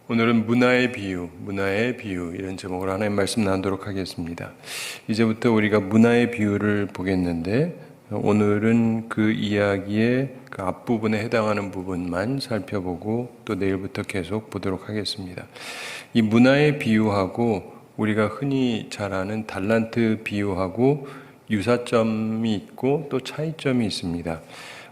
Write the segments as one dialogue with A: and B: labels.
A: 오늘은 문화의 비유 이런 제목으로 하나님 말씀 나누도록 하겠습니다. 이제부터 우리가 문화의 비유를 보겠는데 오늘은 그 이야기의 그 앞부분에 해당하는 부분만 살펴보고 또 내일부터 계속 보도록 하겠습니다. 이 문화의 비유하고 우리가 흔히 잘 아는 달란트 비유하고 유사점이 있고 또 차이점이 있습니다.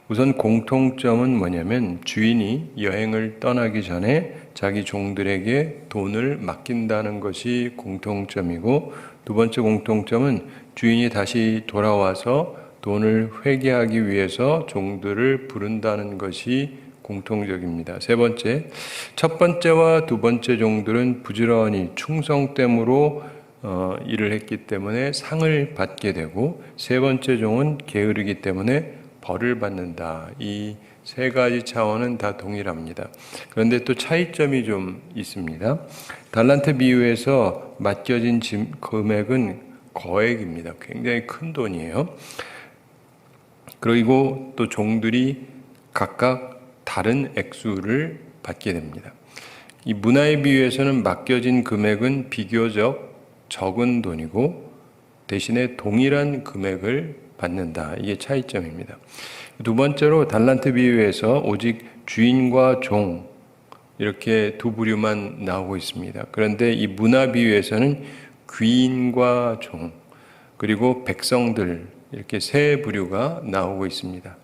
A: 우선 공통점은 뭐냐면 주인이 여행을 떠나기 전에 자기 종들에게 돈을 맡긴다는 것이 공통점이고, 두 번째 공통점은 주인이 다시 돌아와서 돈을 회개하기 위해서 종들을 부른다는 것이 공통적입니다. 세 번째, 첫 번째와 두 번째 종들은 부지런히 충성됨으로 일을 했기 때문에 상을 받게 되고, 세 번째 종은 게으르기 때문에 벌을 받는다. 이 세 가지 차원은 다 동일합니다. 그런데 또 차이점이 좀 있습니다. 달란트 비유에서 맡겨진 금액은 거액입니다. 굉장히 큰 돈이에요. 그리고 또 종들이 각각 다른 액수를 받게 됩니다. 이 문화의 비유에서는 맡겨진 금액은 비교적 적은 돈이고 대신에 동일한 금액을 받는다. 이게 차이점입니다. 두 번째로 달란트 비유에서 오직 주인과 종 이렇게 두 부류만 나오고 있습니다. 그런데 이 문화 비유에서는 귀인과 종 그리고 백성들 이렇게 세 부류가 나오고 있습니다.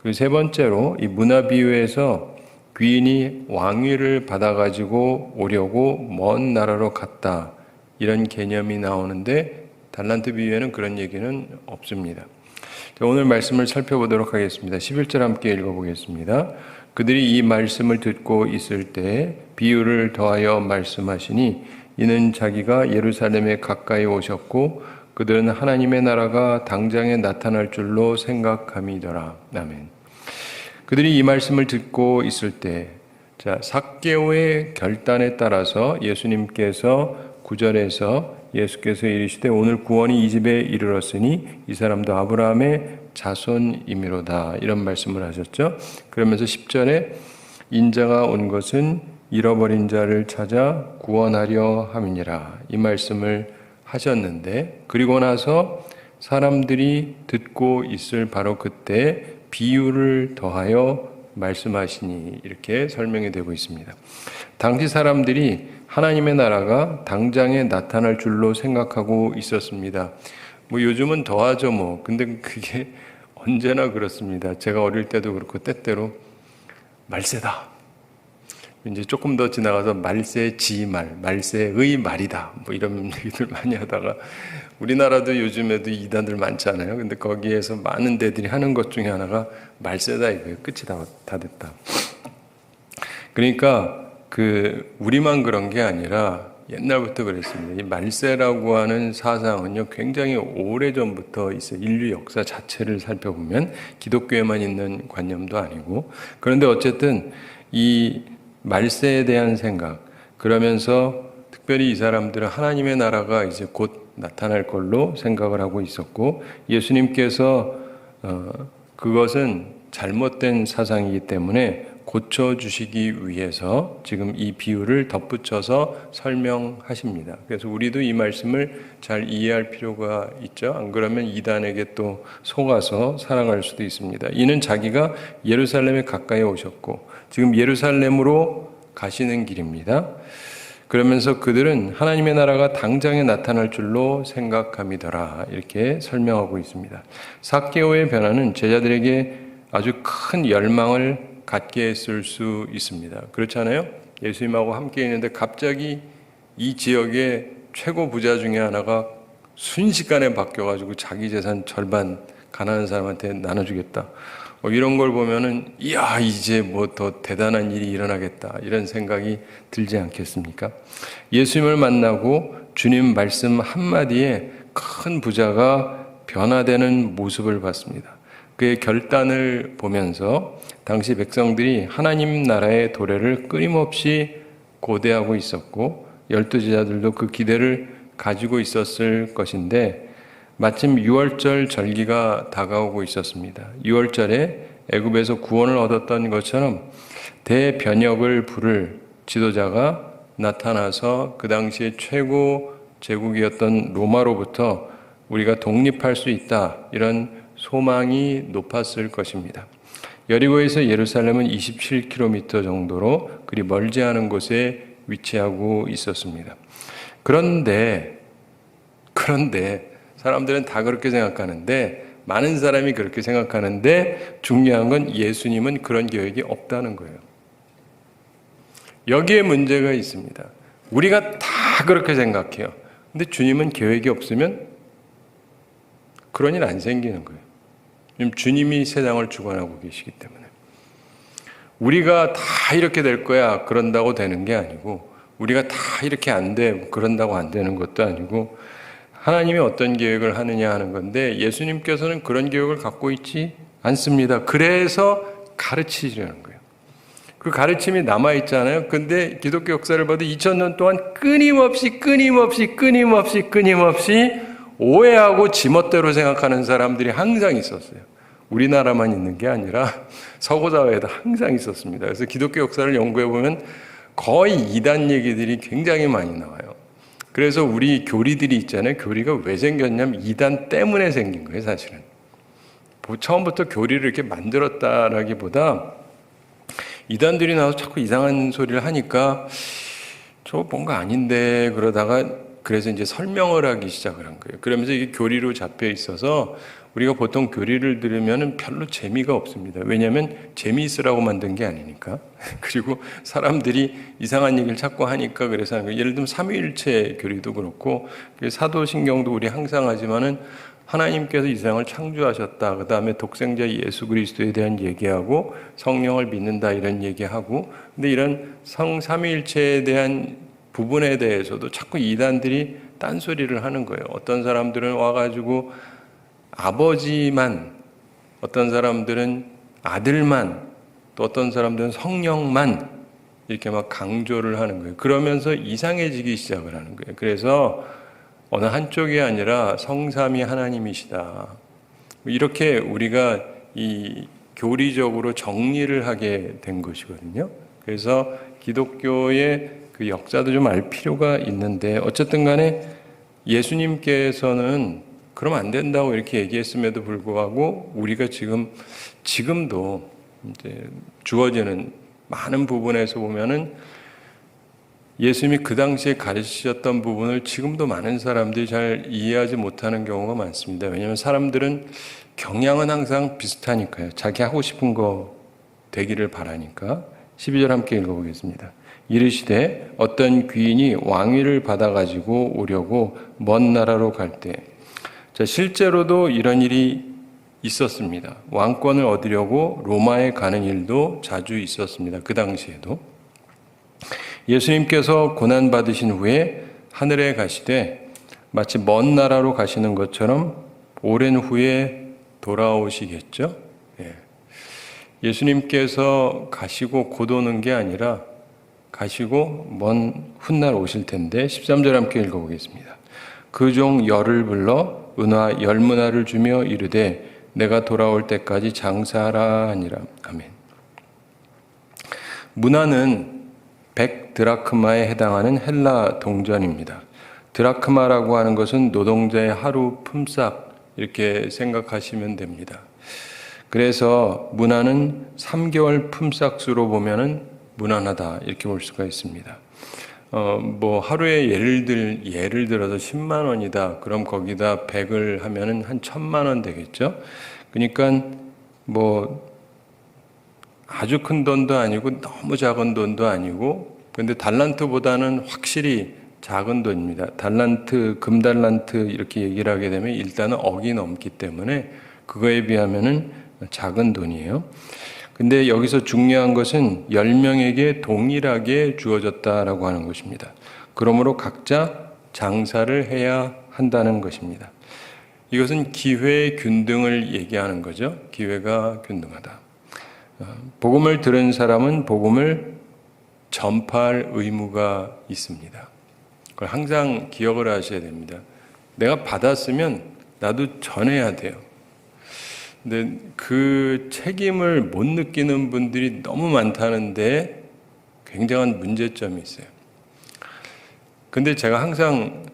A: 그리고 세 번째로 이 문화 비유에서 귀인이 왕위를 받아가지고 오려고 먼 나라로 갔다 이런 개념이 나오는데 달란트 비유에는 그런 얘기는 없습니다. 오늘 말씀을 살펴보도록 하겠습니다. 11절 함께 읽어보겠습니다. 그들이 이 말씀을 듣고 있을 때 비유를 더하여 말씀하시니 이는 자기가 예루살렘에 가까이 오셨고 그들은 하나님의 나라가 당장에 나타날 줄로 생각함이더라. 아멘. 그들이 이 말씀을 듣고 있을 때, 삭개오의 결단에 따라서 예수님께서 9절에서 예수께서 이르시되 오늘 구원이 이 집에 이르렀으니 이 사람도 아브라함의 자손이미로다 이런 말씀을 하셨죠. 그러면서 10절에 인자가 온 것은 잃어버린 자를 찾아 구원하려 함이니라 이 말씀을 하셨는데, 그리고 나서 사람들이 듣고 있을 바로 그때 비유를 더하여 말씀하시니 이렇게 설명이 되고 있습니다. 당시 사람들이 하나님의 나라가 당장에 나타날 줄로 생각하고 있었습니다. 요즘은 더하죠 근데 그게 언제나 그렇습니다. 제가 어릴 때도 그렇고 때때로 말세다. 이제 조금 더 지나가서 말세지말, 말세의 말이다. 이런 얘기들 많이 하다가 우리나라도 요즘에도 이단들 많잖아요. 근데 거기에서 많은 데들이 하는 것 중에 하나가 말세다 이거예요. 끝이 다 됐다. 그러니까 우리만 그런 게 아니라 옛날부터 그랬습니다. 이 말세라고 하는 사상은요, 굉장히 오래전부터 있어요. 인류 역사 자체를 살펴보면 기독교에만 있는 관념도 아니고. 그런데 어쨌든 이 말세에 대한 생각, 그러면서 특별히 이 사람들은 하나님의 나라가 이제 곧 나타날 걸로 생각을 하고 있었고, 예수님께서 그것은 잘못된 사상이기 때문에 고쳐주시기 위해서 지금 이 비유를 덧붙여서 설명하십니다. 그래서 우리도 이 말씀을 잘 이해할 필요가 있죠. 안 그러면 이단에게 또 속아서 살아갈 수도 있습니다. 이는 자기가 예루살렘에 가까이 오셨고 지금 예루살렘으로 가시는 길입니다. 그러면서 그들은 하나님의 나라가 당장에 나타날 줄로 생각함이더라 이렇게 설명하고 있습니다. 삭개오의 변화는 제자들에게 아주 큰 열망을 갖게 했을 수 있습니다. 그렇잖아요? 예수님하고 함께 있는데 갑자기 이 지역의 최고 부자 중에 하나가 순식간에 바뀌어가지고 자기 재산 절반 가난한 사람한테 나눠주겠다. 이런 걸 보면은 이야 이제 더 대단한 일이 일어나겠다 이런 생각이 들지 않겠습니까? 예수님을 만나고 주님 말씀 한마디에 큰 부자가 변화되는 모습을 봤습니다. 그의 결단을 보면서 당시 백성들이 하나님 나라의 도래를 끊임없이 고대하고 있었고 12제자들도 그 기대를 가지고 있었을 것인데 마침 6월절 절기가 다가오고 있었습니다. 6월절에 애굽에서 구원을 얻었던 것처럼 대변역을 부를 지도자가 나타나서 그 당시에 최고 제국이었던 로마로부터 우리가 독립할 수 있다, 이런 소망이 높았을 것입니다. 여리고에서 예루살렘은 27km 정도로 그리 멀지 않은 곳에 위치하고 있었습니다. 그런데 사람들은 다 그렇게 생각하는데, 많은 사람이 그렇게 생각하는데, 중요한 건 예수님은 그런 계획이 없다는 거예요. 여기에 문제가 있습니다. 우리가 다 그렇게 생각해요. 근데 주님은 계획이 없으면 그런 일 안 생기는 거예요. 주님이 세상을 주관하고 계시기 때문에. 우리가 다 이렇게 될 거야 그런다고 되는 게 아니고, 우리가 다 이렇게 안 돼 그런다고 안 되는 것도 아니고, 하나님이 어떤 계획을 하느냐 하는 건데, 예수님께서는 그런 계획을 갖고 있지 않습니다. 그래서 가르치시려는 거예요. 그 가르침이 남아있잖아요. 근데 기독교 역사를 봐도 2000년 동안 끊임없이 오해하고 지멋대로 생각하는 사람들이 항상 있었어요. 우리나라만 있는 게 아니라 서구사회에도 항상 있었습니다. 그래서 기독교 역사를 연구해 보면 거의 이단 얘기들이 굉장히 많이 나와요. 그래서 우리 교리들이 있잖아요. 교리가 왜 생겼냐면 이단 때문에 생긴 거예요, 사실은. 처음부터 교리를 이렇게 만들었다라기보다 이단들이 나와서 자꾸 이상한 소리를 하니까 저 뭔가 아닌데 그러다가 그래서 이제 설명을 하기 시작을 한 거예요. 그러면서 이게 교리로 잡혀 있어서 우리가 보통 교리를 들으면 별로 재미가 없습니다. 왜냐하면 재미있으라고 만든 게 아니니까. 그리고 사람들이 이상한 얘기를 자꾸 하니까 그래서 하는 거예요. 예를 들면 삼위일체 교리도 그렇고, 사도신경도 우리 항상 하지만은 하나님께서 이 세상을 창조하셨다, 그 다음에 독생자 예수 그리스도에 대한 얘기하고 성령을 믿는다 이런 얘기하고, 근데 이런 삼위일체에 대한 부분에 대해서도 자꾸 이단들이 딴소리를 하는 거예요. 어떤 사람들은 와가지고 아버지만, 어떤 사람들은 아들만, 또 어떤 사람들은 성령만 이렇게 막 강조를 하는 거예요. 그러면서 이상해지기 시작을 하는 거예요. 그래서 어느 한쪽이 아니라 성삼위 하나님이시다, 이렇게 우리가 이 교리적으로 정리를 하게 된 것이거든요. 그래서 기독교의 그 역사도 좀 알 필요가 있는데, 어쨌든 간에 예수님께서는 그러면 안 된다고 이렇게 얘기했음에도 불구하고 우리가 지금도 이제 주어지는 많은 부분에서 보면은 예수님이 그 당시에 가르치셨던 부분을 지금도 많은 사람들이 잘 이해하지 못하는 경우가 많습니다. 왜냐하면 사람들은 경향은 항상 비슷하니까요. 자기 하고 싶은 거 되기를 바라니까. 12절 함께 읽어보겠습니다. 이르시되 어떤 귀인이 왕위를 받아가지고 오려고 먼 나라로 갈 때, 자, 실제로도 이런 일이 있었습니다. 왕권을 얻으려고 로마에 가는 일도 자주 있었습니다. 그 당시에도. 예수님께서 고난받으신 후에 하늘에 가시되 마치 먼 나라로 가시는 것처럼 오랜 후에 돌아오시겠죠? 예수님께서 가시고 곧 오는 게 아니라 가시고 먼 훗날 오실 텐데, 13절 함께 읽어보겠습니다. 그 종 열을 불러 은화 10문화를 주며 이르되 내가 돌아올 때까지 장사하라 하니라. 아멘. 문화는 100드라크마에 해당하는 헬라 동전입니다. 드라크마라고 하는 것은 노동자의 하루 품삯, 이렇게 생각하시면 됩니다. 그래서 문화는 3개월 품삯수로 보면은 무난하다, 이렇게 볼 수가 있습니다. 하루에 예를 들어서 10만 원이다. 그럼 거기다 100을 하면은 한 1000만 원 되겠죠? 그러니까 아주 큰 돈도 아니고 너무 작은 돈도 아니고, 근데 달란트보다는 확실히 작은 돈입니다. 달란트, 금달란트 이렇게 얘기를 하게 되면 일단은 억이 넘기 때문에 그거에 비하면은 작은 돈이에요. 근데 여기서 중요한 것은 10명에게 동일하게 주어졌다라고 하는 것입니다. 그러므로 각자 장사를 해야 한다는 것입니다. 이것은 기회의 균등을 얘기하는 거죠. 기회가 균등하다. 복음을 들은 사람은 복음을 전파할 의무가 있습니다. 그걸 항상 기억을 하셔야 됩니다. 내가 받았으면 나도 전해야 돼요. 근데 그 책임을 못 느끼는 분들이 너무 많다는데 굉장한 문제점이 있어요. 근데 제가 항상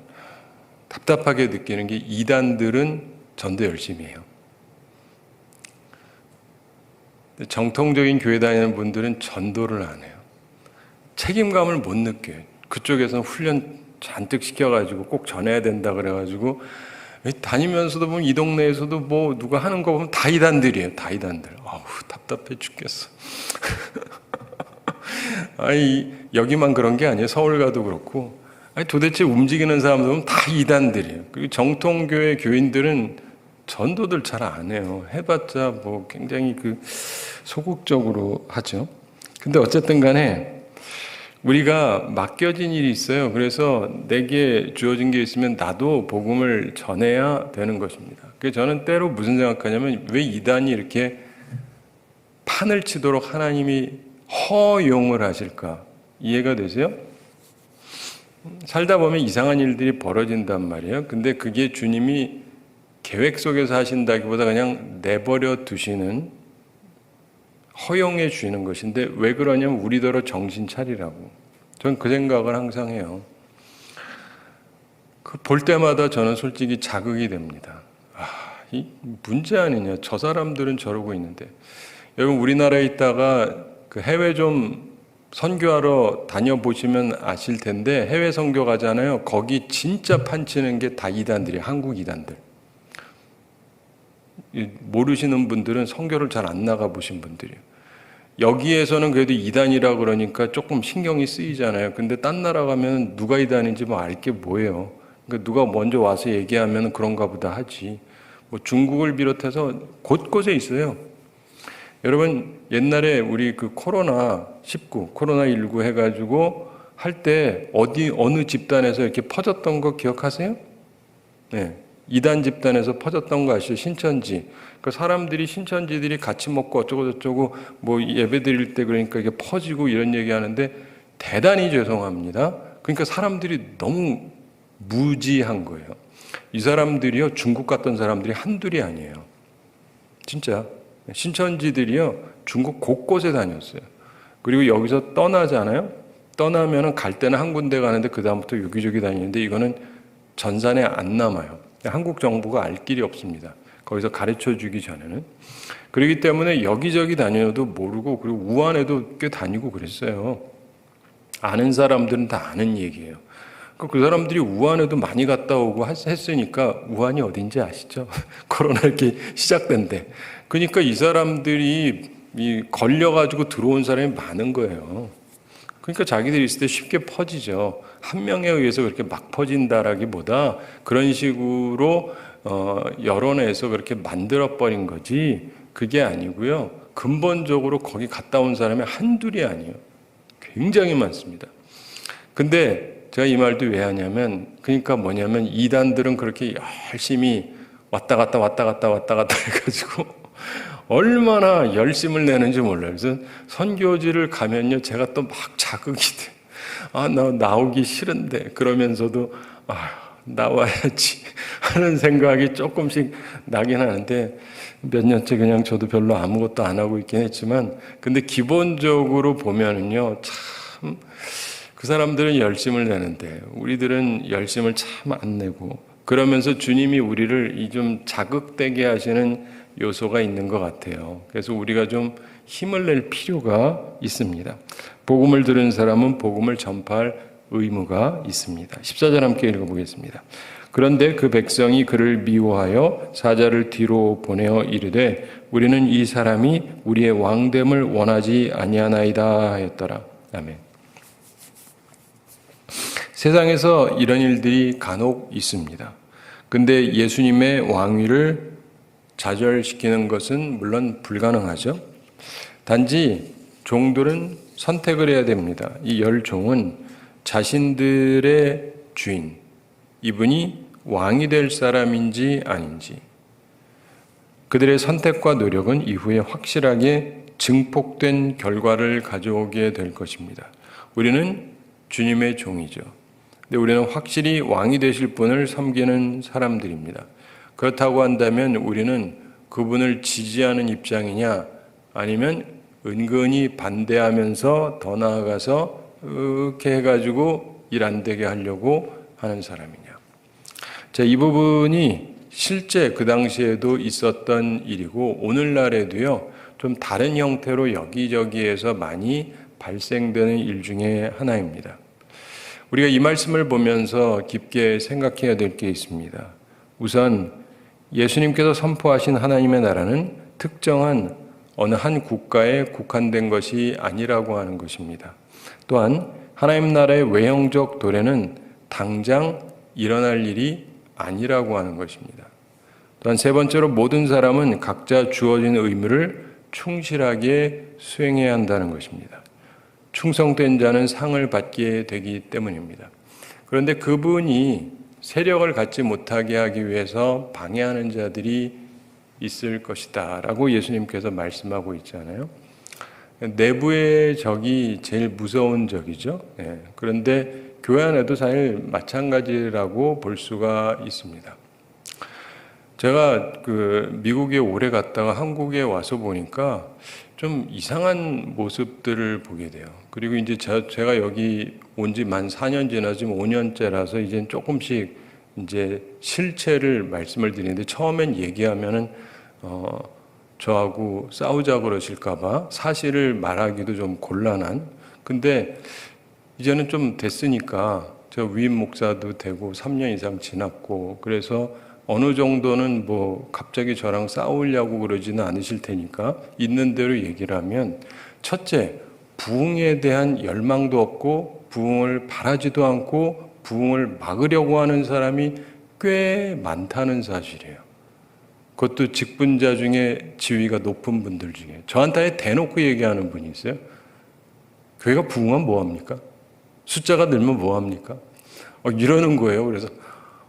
A: 답답하게 느끼는 게 이단들은 전도 열심히 해요. 정통적인 교회 다니는 분들은 전도를 안 해요. 책임감을 못 느껴요. 그쪽에서는 훈련 잔뜩 시켜가지고 꼭 전해야 된다 그래가지고 다니면서도 보면 이 동네에서도 뭐 누가 하는 거 보면 다 이단들이에요. 다 이단들. 아우 답답해 죽겠어. 아니 여기만 그런 게 아니에요. 서울 가도 그렇고. 아니 도대체 움직이는 사람들 보면 다 이단들이에요. 그리고 정통교회 교인들은 전도들 잘 안 해요. 해봤자 뭐 굉장히 소극적으로 하죠. 근데 어쨌든 간에 우리가 맡겨진 일이 있어요. 그래서 내게 주어진 게 있으면 나도 복음을 전해야 되는 것입니다. 그래서 저는 때로 무슨 생각하냐면 왜 이단이 이렇게 판을 치도록 하나님이 허용을 하실까? 이해가 되세요? 살다 보면 이상한 일들이 벌어진단 말이에요. 근데 그게 주님이 계획 속에서 하신다기보다 그냥 내버려 두시는 허용해 주시는 것인데 왜 그러냐면 우리더러 정신 차리라고. 저는 그 생각을 항상 해요. 볼 때마다 저는 솔직히 자극이 됩니다. 이 문제 아니냐. 저 사람들은 저러고 있는데. 여러분 우리나라에 있다가 해외 좀 선교하러 다녀보시면 아실 텐데 해외 선교 가잖아요. 거기 진짜 판치는 게 다 이단들이에요. 한국 이단들. 모르시는 분들은 선교를 잘 안 나가보신 분들이에요. 여기에서는 그래도 이단이라 그러니까 조금 신경이 쓰이잖아요. 근데 딴 나라 가면 누가 이단인지 뭐 알 게 뭐예요. 그러니까 누가 먼저 와서 얘기하면 그런가 보다 하지. 뭐 중국을 비롯해서 곳곳에 있어요. 여러분 옛날에 우리 코로나19 코로나19 해가지고 할 때 어느 집단에서 이렇게 퍼졌던 거 기억하세요? 네. 이단 집단에서 퍼졌던 거 아시죠? 신천지. 그 사람들이 신천지들이 같이 먹고 어쩌고 저쩌고 뭐 예배 드릴 때 그러니까 이게 퍼지고 이런 얘기 하는데 대단히 죄송합니다. 그러니까 사람들이 너무 무지한 거예요. 이 사람들이요, 중국 갔던 사람들이 한둘이 아니에요. 진짜. 신천지들이요, 중국 곳곳에 다녔어요. 그리고 여기서 떠나잖아요? 떠나면은 갈 때는 한 군데 가는데 그다음부터 여기저기 다니는데 이거는 전산에 안 남아요. 한국 정부가 알 길이 없습니다. 거기서 가르쳐 주기 전에는. 그렇기 때문에 여기저기 다녀도 모르고 그리고 우한에도 꽤 다니고 그랬어요. 아는 사람들은 다 아는 얘기예요. 그 사람들이 우한에도 많이 갔다 오고 했으니까 우한이 어딘지 아시죠? 코로나 이렇게 시작된대. 그러니까 이 사람들이 걸려가지고 들어온 사람이 많은 거예요. 그러니까 자기들이 있을 때 쉽게 퍼지죠. 한 명에 의해서 그렇게 막 퍼진다라기보다 그런 식으로 여론에서 그렇게 만들어버린 거지 그게 아니고요. 근본적으로 거기 갔다 온 사람이 한둘이 아니에요. 굉장히 많습니다. 근데 제가 이 말도 왜 하냐면 그러니까 뭐냐면 이단들은 그렇게 열심히 왔다 갔다 해가지고 얼마나 열심을 내는지 몰라요. 그래서 선교지를 가면요, 제가 또 막 자극이 돼. 나 나오기 싫은데 그러면서도 나와야지 하는 생각이 조금씩 나긴 하는데 몇 년째 그냥 저도 별로 아무것도 안 하고 있긴 했지만 근데 기본적으로 보면은요, 참 그 사람들은 열심을 내는데 우리들은 열심을 참 안 내고 그러면서 주님이 우리를 좀 자극되게 하시는 요소가 있는 것 같아요. 그래서 우리가 좀 힘을 낼 필요가 있습니다. 복음을 들은 사람은 복음을 전파할 의무가 있습니다. 14절 함께 읽어보겠습니다. 그런데 그 백성이 그를 미워하여 사자를 뒤로 보내어 이르되 우리는 이 사람이 우리의 왕됨을 원하지 아니하나이다 하였더라. 아멘. 세상에서 이런 일들이 간혹 있습니다. 근데 예수님의 왕위를 좌절시키는 것은 물론 불가능하죠. 단지 종들은 선택을 해야 됩니다. 이 10종은 자신들의 주인, 이분이 왕이 될 사람인지 아닌지 그들의 선택과 노력은 이후에 확실하게 증폭된 결과를 가져오게 될 것입니다. 우리는 주님의 종이죠. 근데 우리는 확실히 왕이 되실 분을 섬기는 사람들입니다. 그렇다고 한다면 우리는 그분을 지지하는 입장이냐 아니면 은근히 반대하면서 더 나아가서 이렇게 해가지고 일 안 되게 하려고 하는 사람이냐. 자, 이 부분이 실제 그 당시에도 있었던 일이고 오늘날에도요, 좀 다른 형태로 여기저기에서 많이 발생되는 일 중에 하나입니다. 우리가 이 말씀을 보면서 깊게 생각해야 될 게 있습니다. 우선 예수님께서 선포하신 하나님의 나라는 특정한 어느 한 국가에 국한된 것이 아니라고 하는 것입니다. 또한 하나님 나라의 외형적 도래는 당장 일어날 일이 아니라고 하는 것입니다. 또한 세 번째로 모든 사람은 각자 주어진 의무를 충실하게 수행해야 한다는 것입니다. 충성된 자는 상을 받게 되기 때문입니다. 그런데 그분이 세력을 갖지 못하게 하기 위해서 방해하는 자들이 있을 것이다 라고 예수님께서 말씀하고 있잖아요. 내부의 적이 제일 무서운 적이죠. 그런데 교회 안에도 사실 마찬가지라고 볼 수가 있습니다. 제가 미국에 오래 갔다가 한국에 와서 보니까 좀 이상한 모습들을 보게 돼요. 그리고 이제 제가 여기 온 지 만 4년 지나 지금 5년째라서 이제 조금씩 이제 실체를 말씀을 드리는데, 처음엔 얘기하면은 저하고 싸우자 그러실까봐 사실을 말하기도 좀 곤란한. 근데 이제는 좀 됐으니까, 저 위임 목사도 되고 3년 이상 지났고, 그래서 어느 정도는 뭐 갑자기 저랑 싸우려고 그러지는 않으실 테니까 있는 대로 얘기를 하면, 첫째, 부흥에 대한 열망도 없고 부흥을 바라지도 않고 부흥을 막으려고 하는 사람이 꽤 많다는 사실이에요. 그것도 직분자 중에 지위가 높은 분들 중에. 저한테 대놓고 얘기하는 분이 있어요. 교회가 부흥하면 뭐합니까? 숫자가 늘면 뭐합니까? 이러는 거예요. 그래서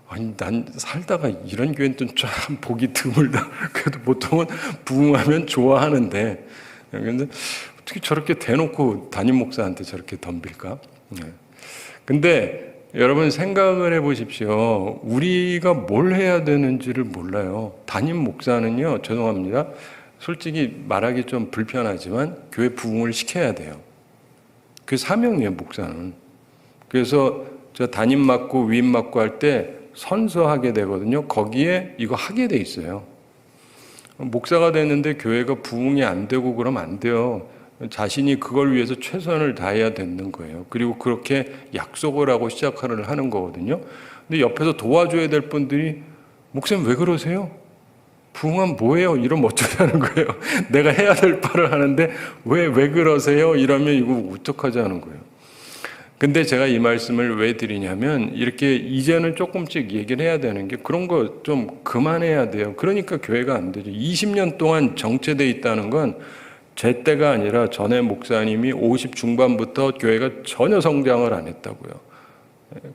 A: 아니, 난 살다가 이런 교회는 좀 참 보기 드물다. 그래도 보통은 부흥하면 좋아하는데, 근데 어떻게 저렇게 대놓고 담임 목사한테 저렇게 덤빌까? 근데 여러분 생각을 해보십시오. 우리가 뭘 해야 되는지를 몰라요. 담임 목사는요, 죄송합니다. 솔직히 말하기 좀 불편하지만 교회 부흥을 시켜야 돼요. 그 사명이에요, 목사는. 그래서 저 담임 맡고 위임 맡고 할 때 선서하게 되거든요. 거기에 이거 하게 돼 있어요. 목사가 됐는데 교회가 부흥이 안 되고 그러면 안 돼요. 자신이 그걸 위해서 최선을 다해야 되는 거예요. 그리고 그렇게 약속을 하고 시작을 하는 거거든요. 근데 옆에서 도와줘야 될 분들이 목사님 왜 그러세요? 부흥하면 뭐예요? 이러면 어쩌자는 거예요. 내가 해야 될 바를 하는데 왜 그러세요? 이러면 이거 어떡하자는 거예요. 근데 제가 이 말씀을 왜 드리냐면, 이렇게 이제는 조금씩 얘기를 해야 되는 게, 그런 거 좀 그만해야 돼요. 그러니까 교회가 안 되죠. 20년 동안 정체되어 있다는 건 제 때가 아니라 전에 목사님이 50 중반부터 교회가 전혀 성장을 안 했다고요.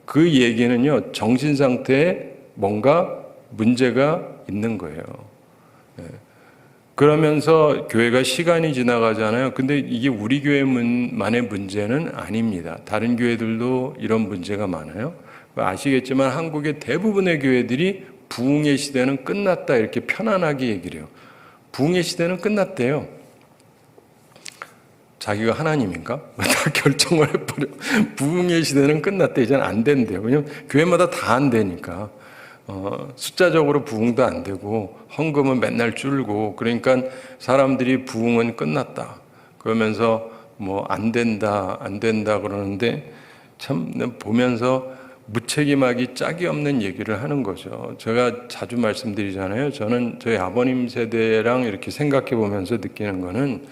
A: 그 얘기는요, 정신 상태에 뭔가 문제가 있는 거예요. 그러면서 교회가 시간이 지나가잖아요. 근데 이게 우리 교회만의 문제는 아닙니다. 다른 교회들도 이런 문제가 많아요. 아시겠지만 한국의 대부분의 교회들이 부흥의 시대는 끝났다 이렇게 편안하게 얘기를 해요. 부흥의 시대는 끝났대요. 자기가 하나님인가? 다 결정을 해버려. 부흥의 시대는 끝났대. 이제는 안 된대요. 왜냐면 교회마다 다 안 되니까. 숫자적으로 부흥도 안 되고 헌금은 맨날 줄고, 그러니까 사람들이 부흥은 끝났다 그러면서 뭐 안 된다 그러는데, 참 보면서 무책임하기 짝이 없는 얘기를 하는 거죠. 제가 자주 말씀드리잖아요. 저는 저희 아버님 세대랑 이렇게 생각해 보면서 느끼는 거는,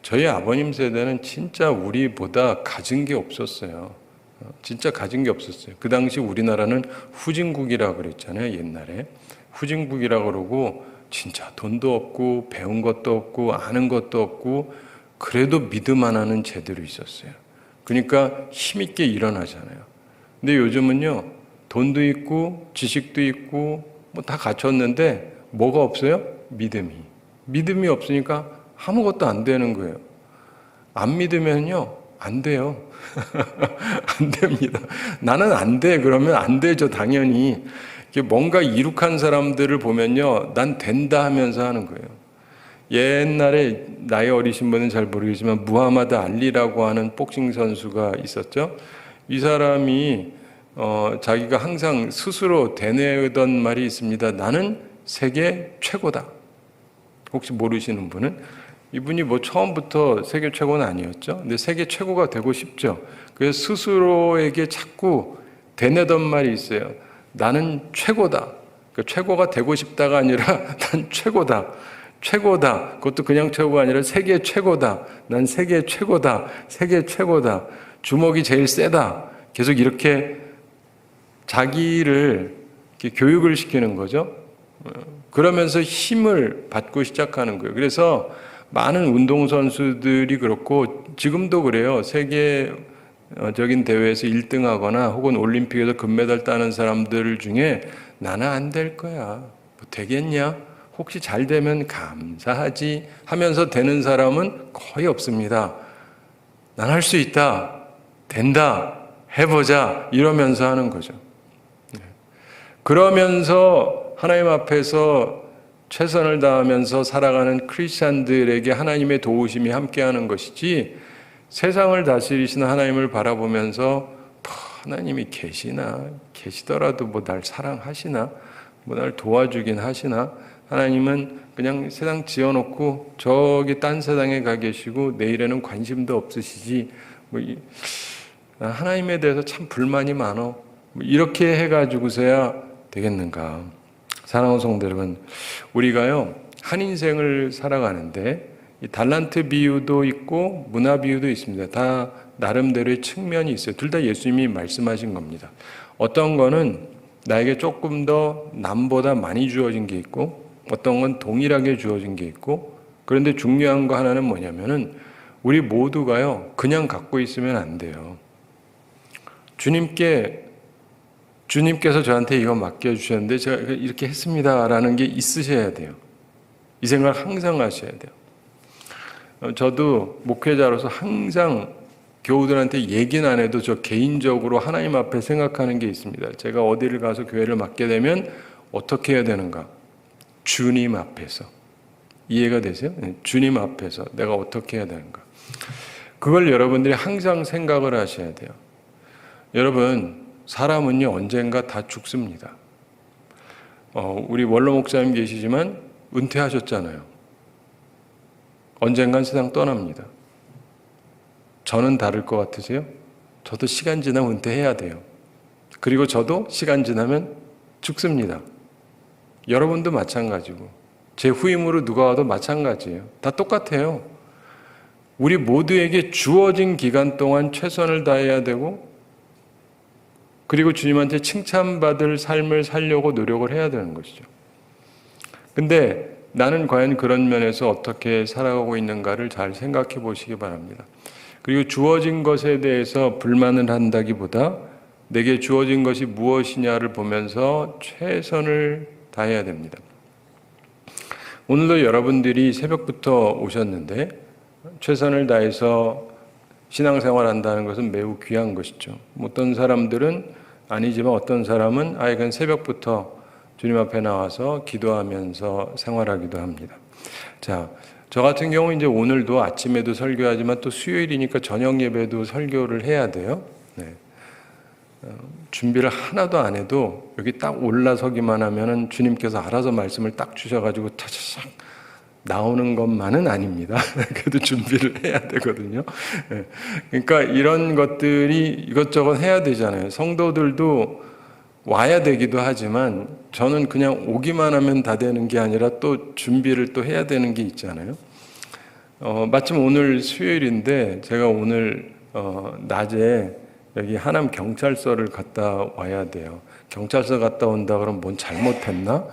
A: 저희 아버님 세대는 진짜 우리보다 가진 게 없었어요. 진짜 가진 게 없었어요. 그 당시 우리나라는 후진국이라고 그랬잖아요. 옛날에 후진국이라고 그러고, 진짜 돈도 없고 배운 것도 없고 아는 것도 없고, 그래도 믿음 하나는 제대로 있었어요. 그러니까 힘있게 일어나잖아요. 근데 요즘은요, 돈도 있고 지식도 있고 뭐 다 갖췄는데 뭐가 없어요? 믿음이 없으니까 아무것도 안 되는 거예요. 안 믿으면요 안 돼요. 안 됩니다. 나는 안 돼. 그러면 안 되죠, 당연히. 뭔가 이룩한 사람들을 보면요, 난 된다 하면서 하는 거예요. 옛날에 나이 어리신 분은 잘 모르겠지만 무하마드 알리라고 하는 복싱 선수가 있었죠. 이 사람이 자기가 항상 스스로 되뇌던 말이 있습니다. 나는 세계 최고다. 혹시 모르시는 분은 이분이 뭐 처음부터 세계 최고는 아니었죠. 근데 세계 최고가 되고 싶죠. 그래서 스스로에게 자꾸 되뇌던 말이 있어요. 나는 최고다. 그러니까 최고가 되고 싶다가 아니라 난 최고다. 최고다. 그것도 그냥 최고가 아니라 세계 최고다. 난 세계 최고다. 세계 최고다. 주먹이 제일 세다. 계속 이렇게 자기를 이렇게 교육을 시키는 거죠. 그러면서 힘을 받고 시작하는 거예요. 그래서 많은 운동선수들이 그렇고 지금도 그래요. 세계적인 대회에서 1등하거나 혹은 올림픽에서 금메달 따는 사람들 중에 나는 안 될 거야. 뭐 되겠냐? 혹시 잘 되면 감사하지 하면서 되는 사람은 거의 없습니다. 난 할 수 있다. 된다. 해보자. 이러면서 하는 거죠. 그러면서 하나님 앞에서 최선을 다하면서 살아가는 크리스찬들에게 하나님의 도우심이 함께하는 것이지 세상을 다스리시는 하나님을 바라보면서 하나님이 계시더라도 뭐 날 사랑하시나 뭐 날 도와주긴 하시나 하나님은 그냥 세상 지어놓고 저기 딴 세상에 가 계시고 내일에는 관심도 없으시지 뭐 하나님에 대해서 참 불만이 많어 뭐 이렇게 해가지고서야 되겠는가. 사랑하는 성도 여러분, 우리가요 한 인생을 살아가는데 이 달란트 비유도 있고 문화 비유도 있습니다. 다 나름대로의 측면이 있어요. 둘 다 예수님이 말씀하신 겁니다. 어떤 거는 나에게 조금 더 남보다 많이 주어진 게 있고 어떤 건 동일하게 주어진 게 있고 그런데 중요한 거 하나는 뭐냐면은 우리 모두가요 그냥 갖고 있으면 안 돼요. 주님께서 저한테 이거 맡겨주셨는데 제가 이렇게 했습니다라는 게 있으셔야 돼요. 이 생각 항상 하셔야 돼요. 저도 목회자로서 항상 교우들한테 얘기는 안 해도 저 개인적으로 하나님 앞에 생각하는 게 있습니다. 제가 어디를 가서 교회를 맡게 되면 어떻게 해야 되는가? 주님 앞에서. 이해가 되세요? 주님 앞에서 내가 어떻게 해야 되는가? 그걸 여러분들이 항상 생각을 하셔야 돼요. 여러분, 사람은요 언젠가 다 죽습니다. 우리 원로 목사님 계시지만 은퇴하셨잖아요. 언젠간 세상 떠납니다. 저는 다를 것 같으세요? 저도 시간 지나면 은퇴해야 돼요. 그리고 저도 시간 지나면 죽습니다. 여러분도 마찬가지고 제 후임으로 누가 와도 마찬가지예요. 다 똑같아요. 우리 모두에게 주어진 기간 동안 최선을 다해야 되고 그리고 주님한테 칭찬받을 삶을 살려고 노력을 해야 되는 것이죠. 근데 나는 과연 그런 면에서 어떻게 살아가고 있는가를 잘 생각해 보시기 바랍니다. 그리고 주어진 것에 대해서 불만을 한다기보다 내게 주어진 것이 무엇이냐를 보면서 최선을 다해야 됩니다. 오늘도 여러분들이 새벽부터 오셨는데 최선을 다해서 신앙생활 한다는 것은 매우 귀한 것이죠. 어떤 사람들은 아니지만 어떤 사람은 그냥 새벽부터 주님 앞에 나와서 기도하면서 생활하기도 합니다. 자, 저 같은 경우 이제 오늘도 아침에도 설교하지만 또 수요일이니까 저녁 예배도 설교를 해야 돼요. 네. 준비를 하나도 안 해도 여기 딱 올라서기만 하면은 주님께서 알아서 말씀을 딱 주셔가지고 차차차 나오는 것만은 아닙니다. 그래도 준비를 해야 되거든요. 그러니까 이런 것들이 이것저것 해야 되잖아요. 성도들도 와야 되기도 하지만 저는 그냥 오기만 하면 다 되는 게 아니라 또 준비를 또 해야 되는 게 있잖아요. 마침 오늘 수요일인데 제가 오늘 낮에 여기 하남 경찰서를 갔다 와야 돼요. 경찰서 갔다 온다 그러면 뭔 잘못했나?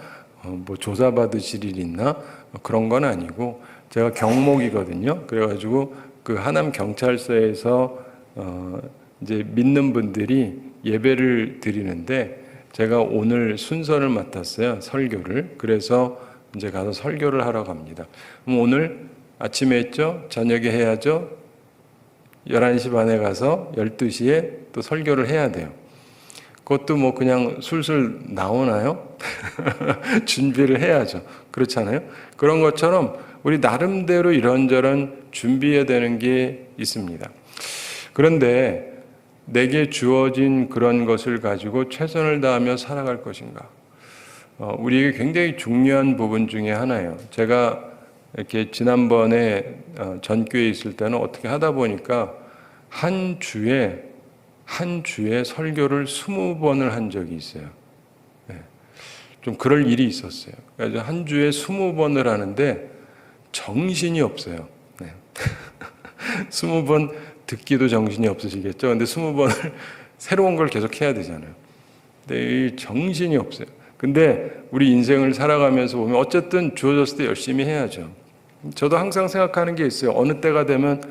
A: 뭐 조사받으실 일 있나? 그런 건 아니고 제가 경목이거든요. 그래가지고 그 하남 경찰서에서 이제 믿는 분들이 예배를 드리는데 제가 오늘 순서를 맡았어요. 설교를. 그래서 이제 가서 설교를 하러 갑니다. 그럼 오늘 아침에 했죠? 저녁에 해야죠? 11시 반에 가서 12시에 또 설교를 해야 돼요. 그것도 뭐 그냥 술술 나오나요? 준비를 해야죠. 그렇잖아요. 그런 것처럼 우리 나름대로 이런저런 준비해야 되는 게 있습니다. 그런데 내게 주어진 그런 것을 가지고 최선을 다하며 살아갈 것인가? 우리에게 굉장히 중요한 부분 중에 하나예요. 제가 이렇게 지난번에 전교에 있을 때는 어떻게 하다 보니까 한 주에 설교를 20번을 한 적이 있어요. 좀 그럴 일이 있었어요. 그래서 한 주에 20번을 하는데 정신이 없어요. 20번 듣기도 정신이 없으시겠죠. 근데 20번을 새로운 걸 계속 해야 되잖아요. 근데 정신이 없어요. 근데 우리 인생을 살아가면서 보면 어쨌든 주어졌을 때 열심히 해야죠. 저도 항상 생각하는 게 있어요. 어느 때가 되면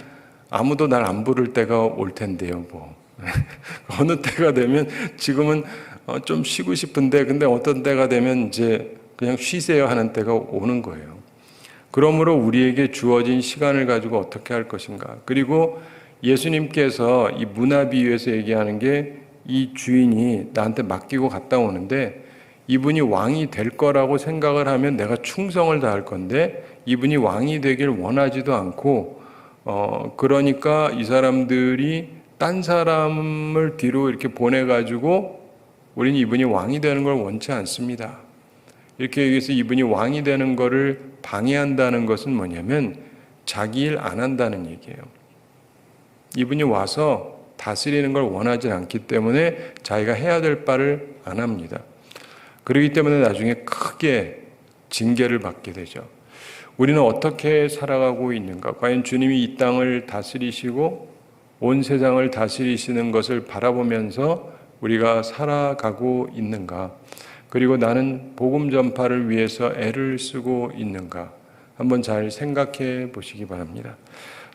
A: 아무도 날 안 부를 때가 올 텐데요. 어느 때가 되면 지금은 좀 쉬고 싶은데 근데 어떤 때가 되면 이제 그냥 쉬세요 하는 때가 오는 거예요. 그러므로 우리에게 주어진 시간을 가지고 어떻게 할 것인가. 그리고 예수님께서 이 문화 비유에서 얘기하는 게 이 주인이 나한테 맡기고 갔다 오는데 이분이 왕이 될 거라고 생각을 하면 내가 충성을 다할 건데 이분이 왕이 되길 원하지도 않고 그러니까 이 사람들이 딴 사람을 뒤로 이렇게 보내가지고 우리는 이분이 왕이 되는 걸 원치 않습니다. 이렇게 얘기해서 이분이 왕이 되는 것을 방해한다는 것은 뭐냐면 자기 일 안 한다는 얘기예요. 이분이 와서 다스리는 걸 원하지 않기 때문에 자기가 해야 될 바를 안 합니다. 그렇기 때문에 나중에 크게 징계를 받게 되죠. 우리는 어떻게 살아가고 있는가? 과연 주님이 이 땅을 다스리시고 온 세상을 다스리시는 것을 바라보면서 우리가 살아가고 있는가? 그리고 나는 복음 전파를 위해서 애를 쓰고 있는가? 한번 잘 생각해 보시기 바랍니다.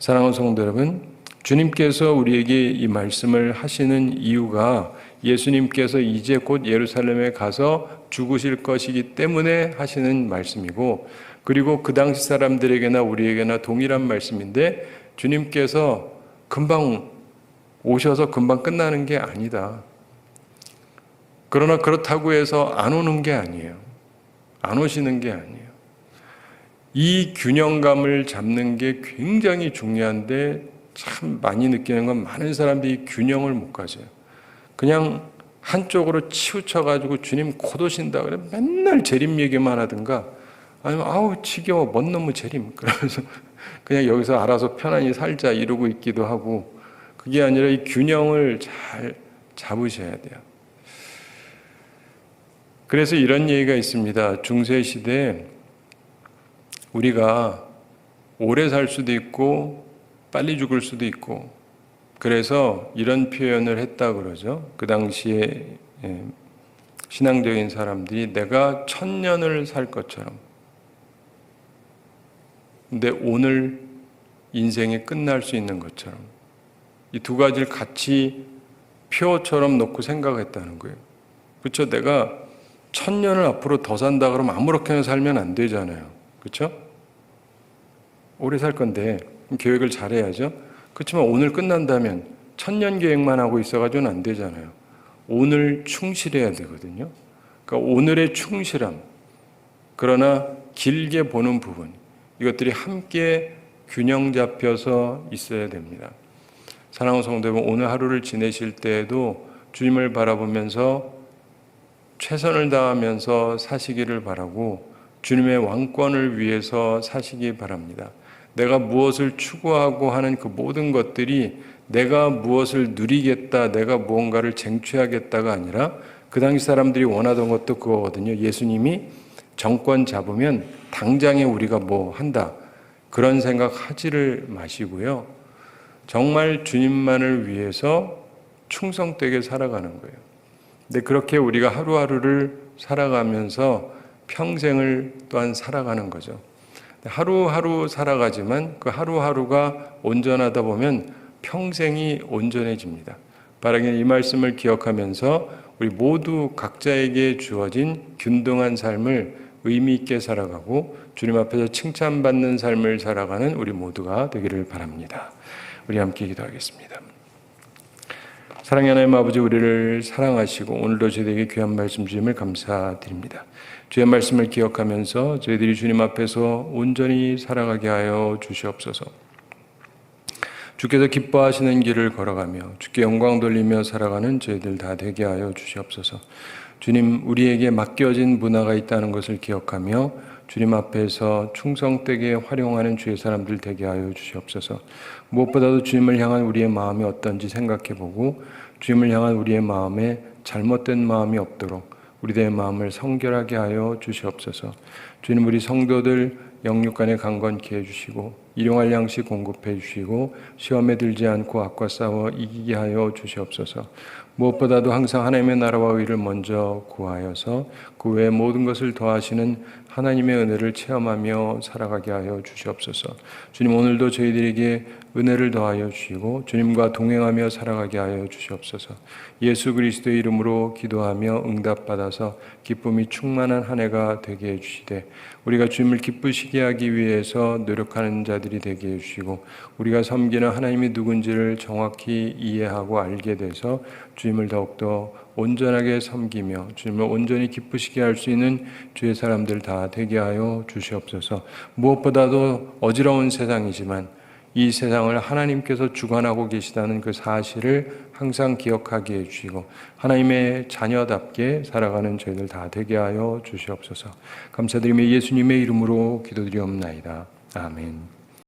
A: 사랑하는 성도 여러분, 주님께서 우리에게 이 말씀을 하시는 이유가 예수님께서 이제 곧 예루살렘에 가서 죽으실 것이기 때문에 하시는 말씀이고, 그리고 그 당시 사람들에게나 우리에게나 동일한 말씀인데 주님께서 금방 오셔서 금방 끝나는 게 아니다. 그러나 그렇다고 해서 안 오는 게 아니에요. 안 오시는 게 아니에요. 이 균형감을 잡는 게 굉장히 중요한데 참 많이 느끼는 건 많은 사람들이 균형을 못 가져요. 그냥 한쪽으로 치우쳐가지고 주님 곧 오신다 그래 맨날 재림 얘기만 하든가 아니면 아우 지겨워 뭔 놈의 재림 그러면서 그냥 여기서 알아서 편안히 살자 이러고 있기도 하고 그게 아니라 이 균형을 잘 잡으셔야 돼요. 그래서 이런 얘기가 있습니다. 중세시대에 우리가 오래 살 수도 있고 빨리 죽을 수도 있고 그래서 이런 표현을 했다 그러죠. 그 당시에 신앙적인 사람들이 내가 1000년을 살 것처럼 근데 오늘 인생이 끝날 수 있는 것처럼 이 두 가지를 같이 표처럼 놓고 생각했다는 거예요. 그렇죠? 내가 1000년을 앞으로 더 산다 그러면 아무렇게나 살면 안 되잖아요. 그렇죠? 오래 살 건데 계획을 잘해야죠. 그렇지만 오늘 끝난다면 1000년 계획만 하고 있어가지고는 안 되잖아요. 오늘 충실해야 되거든요. 그러니까 오늘의 충실함, 그러나 길게 보는 부분, 이것들이 함께 균형 잡혀서 있어야 됩니다. 사랑하는 성도 여러분, 오늘 하루를 지내실 때에도 주님을 바라보면서 최선을 다하면서 사시기를 바라고 주님의 왕권을 위해서 사시기 바랍니다. 내가 무엇을 추구하고 하는 그 모든 것들이 내가 무엇을 누리겠다, 내가 무언가를 쟁취하겠다가 아니라 그 당시 사람들이 원하던 것도 그거거든요. 예수님이 정권 잡으면 당장에 우리가 뭐 한다. 그런 생각 하지를 마시고요. 정말 주님만을 위해서 충성되게 살아가는 거예요. 근데 그렇게 우리가 하루하루를 살아가면서 평생을 또한 살아가는 거죠. 하루하루 살아가지만 그 하루하루가 온전하다 보면 평생이 온전해집니다. 바라기는 이 말씀을 기억하면서 우리 모두 각자에게 주어진 균등한 삶을 의미 있게 살아가고 주님 앞에서 칭찬받는 삶을 살아가는 우리 모두가 되기를 바랍니다. 우리 함께 기도하겠습니다. 사랑의 하나님 아버지, 우리를 사랑하시고 오늘도 저희에게 귀한 말씀 주심을 감사드립니다. 주의 말씀을 기억하면서 저희들이 주님 앞에서 온전히 살아가게 하여 주시옵소서. 주께서 기뻐하시는 길을 걸어가며 주께 영광 돌리며 살아가는 저희들 다 되게 하여 주시옵소서. 주님, 우리에게 맡겨진 문화가 있다는 것을 기억하며 주님 앞에서 충성되게 활용하는 주의 사람들 되게 하여 주시옵소서. 무엇보다도 주님을 향한 우리의 마음이 어떤지 생각해보고 주님을 향한 우리의 마음에 잘못된 마음이 없도록 우리들의 마음을 성결하게 하여 주시옵소서. 주님, 우리 성도들 영육간에 강건케 해주시고 일용할 양식 공급해 주시고 시험에 들지 않고 악과 싸워 이기게 하여 주시옵소서. 무엇보다도 항상 하나님의 나라와 의를 먼저 구하여서 그 외의 모든 것을 더하시는 하나님의 은혜를 체험하며 살아가게 하여 주시옵소서. 주님, 오늘도 저희들에게 은혜를 더하여 주시고 주님과 동행하며 살아가게 하여 주시옵소서. 예수 그리스도의 이름으로 기도하며 응답받아서 기쁨이 충만한 한 해가 되게 해주시되 우리가 주님을 기쁘시게 하기 위해서 노력하는 자들이 되게 해주시고 우리가 섬기는 하나님이 누군지를 정확히 이해하고 알게 돼서 주님을 더욱더 온전하게 섬기며 주님을 온전히 기쁘시게 할 수 있는 주의 사람들 다 되게 하여 주시옵소서. 무엇보다도 어지러운 세상이지만 이 세상을 하나님께서 주관하고 계시다는 그 사실을 항상 기억하게 해주시고 하나님의 자녀답게 살아가는 저희들 다 되게 하여 주시옵소서. 감사드리며 예수님의 이름으로 기도드리옵나이다. 아멘.